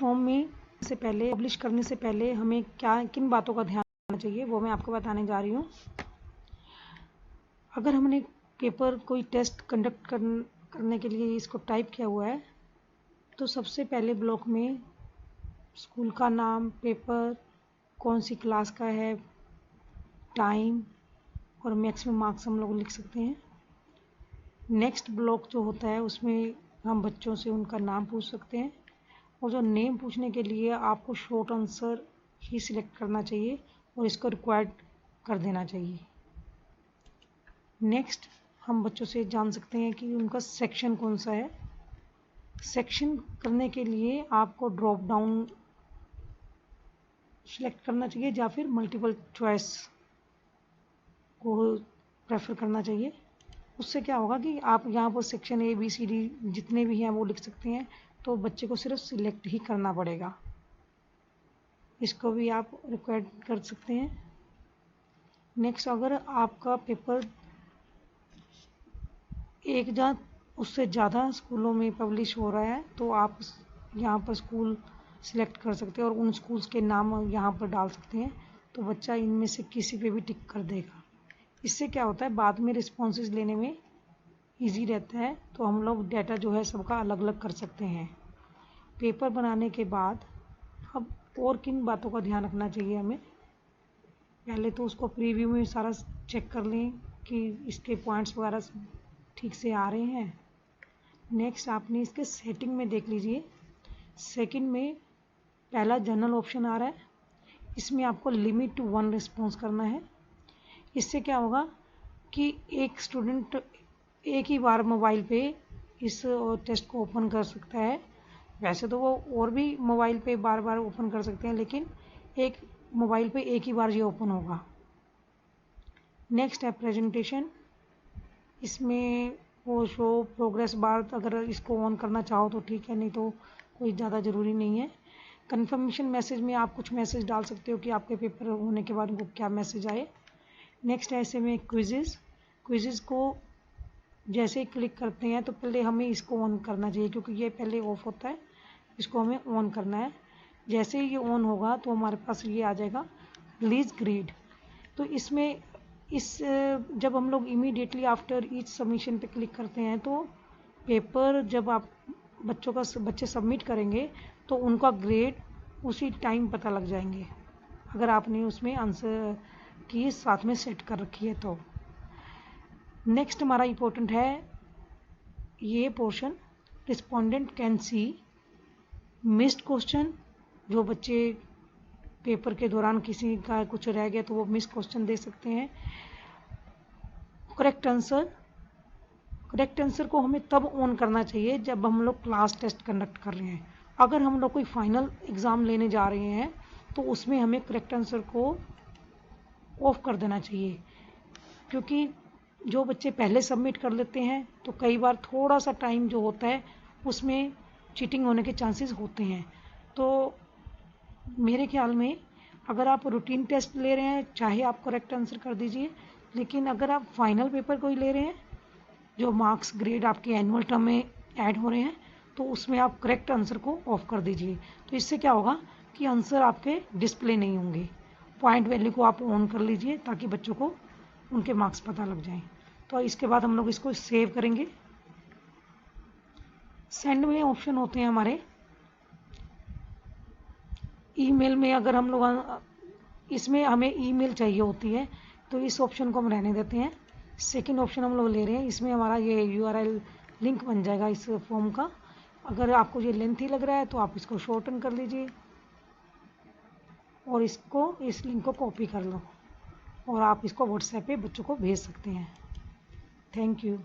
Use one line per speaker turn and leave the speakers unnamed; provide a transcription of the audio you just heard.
Form में से पहले पब्लिश करने से पहले हमें किन बातों का ध्यान रखना चाहिए वो मैं आपको बताने जा रही हूँ। अगर हमने पेपर कोई टेस्ट कंडक्ट करने के लिए इसको टाइप किया हुआ है तो सबसे पहले ब्लॉक में स्कूल का नाम, पेपर कौन सी क्लास का है, टाइम और मैक्सिमम मार्क्स हम लोग लिख सकते हैं। नेक्स्ट ब्लॉक जो होता है उसमें हम बच्चों से उनका नाम पूछ सकते हैं और जो नेम पूछने के लिए आपको शॉर्ट आंसर ही सिलेक्ट करना चाहिए और इसको रिक्वायर्ड कर देना चाहिए। नेक्स्ट हम बच्चों से जान सकते हैं कि उनका सेक्शन कौन सा है। सेक्शन करने के लिए आपको ड्रॉप डाउन सिलेक्ट करना चाहिए या फिर मल्टीपल चॉइस को प्रेफर करना चाहिए। उससे क्या होगा कि आप यहाँ पर section A B C D जितने भी हैं वो लिख सकते हैं, तो बच्चे को सिर्फ सिलेक्ट ही करना पड़ेगा। इसको भी आप रिक्वायर्ड कर सकते हैं। नेक्स्ट, अगर आपका पेपर एक या उससे ज़्यादा स्कूलों में पब्लिश हो रहा है तो आप यहाँ पर स्कूल सिलेक्ट कर सकते हैं और उन स्कूल्स के नाम यहाँ पर डाल सकते हैं, तो बच्चा इनमें से किसी पे भी टिक कर देगा। इससे क्या होता है, बाद में रिस्पॉन्सेज लेने में इजी रहता है, तो हम लोग डाटा जो है सबका अलग अलग कर सकते हैं। पेपर बनाने के बाद अब और किन बातों का ध्यान रखना चाहिए हमें, पहले तो उसको प्रीव्यू में सारा चेक कर लें कि इसके पॉइंट्स वगैरह ठीक से आ रहे हैं। नेक्स्ट आपने इसके सेटिंग में देख लीजिए, सेकंड में पहला जनरल ऑप्शन आ रहा है, इसमें आपको लिमिट टू 1 रिस्पॉन्स करना है। इससे क्या होगा कि एक स्टूडेंट एक ही बार मोबाइल पे इस टेस्ट को ओपन कर सकता है। वैसे तो वो और भी मोबाइल पे बार बार ओपन कर सकते हैं, लेकिन एक मोबाइल पे एक ही बार ये ओपन होगा। नेक्स्ट है प्रेजेंटेशन, इसमें वो शो प्रोग्रेस बार अगर इसको ऑन करना चाहो तो ठीक है, नहीं तो कोई ज़्यादा ज़रूरी नहीं है। कन्फर्मेशन मैसेज में आप कुछ मैसेज डाल सकते हो कि आपके पेपर होने के बाद उनको क्या मैसेज आए। नेक्स्ट ऐसे में क्विज़ को जैसे ही क्लिक करते हैं तो पहले हमें इसको ऑन करना चाहिए, क्योंकि ये पहले ऑफ होता है, इसको हमें ऑन करना है। जैसे ही ये ऑन होगा तो हमारे पास ये आ जाएगा रिलीज ग्रेड। तो इसमें जब हम लोग इमीडिएटली आफ्टर ईच सबमिशन पे क्लिक करते हैं तो पेपर जब आप बच्चे सबमिट करेंगे तो उनका ग्रेड उसी टाइम पता लग जाएंगे, अगर आपने उसमें आंसर की साथ में सेट कर रखी है तो। नेक्स्ट हमारा इम्पोर्टेंट है ये portion, respondent can see missed question. जो बच्चे पेपर के दौरान किसी का कुछ रह गया तो वो मिस क्वेश्चन दे सकते हैं। करेक्ट आंसर को हमें तब ऑन करना चाहिए जब हम लोग क्लास टेस्ट कंडक्ट कर रहे हैं। अगर हम लोग कोई फाइनल एग्ज़ाम लेने जा रहे हैं तो उसमें हमें करेक्ट आंसर को ऑफ कर देना चाहिए, क्योंकि जो बच्चे पहले सबमिट कर लेते हैं तो कई बार थोड़ा सा टाइम जो होता है उसमें चीटिंग होने के चांसेस होते हैं। तो मेरे ख्याल में अगर आप रूटीन टेस्ट ले रहे हैं चाहे आप करेक्ट आंसर कर दीजिए, लेकिन अगर आप फाइनल पेपर कोई ले रहे हैं जो मार्क्स ग्रेड आपके एनुअल टर्म में ऐड हो रहे हैं तो उसमें आप करेक्ट आंसर को ऑफ कर दीजिए। तो इससे क्या होगा कि आंसर आपके डिस्प्ले नहीं होंगे। पॉइंट वैल्यू को आप ऑन कर लीजिए ताकि बच्चों को उनके मार्क्स पता लग जाएं। तो इसके बाद हम लोग इसको सेव करेंगे। सेंड में ऑप्शन होते हैं हमारे ईमेल में, अगर हम लोग इसमें हमें ईमेल चाहिए होती है तो इस ऑप्शन को हम रहने देते हैं। सेकंड ऑप्शन हम लोग ले रहे हैं, इसमें हमारा ये URL लिंक बन जाएगा इस फॉर्म का। अगर आपको ये लेंथी लग रहा है तो आप इसको शॉर्टन कर लीजिए और इस लिंक को कॉपी कर लो और आप इसको व्हाट्सएप पे बच्चों को भेज सकते हैं। Thank you.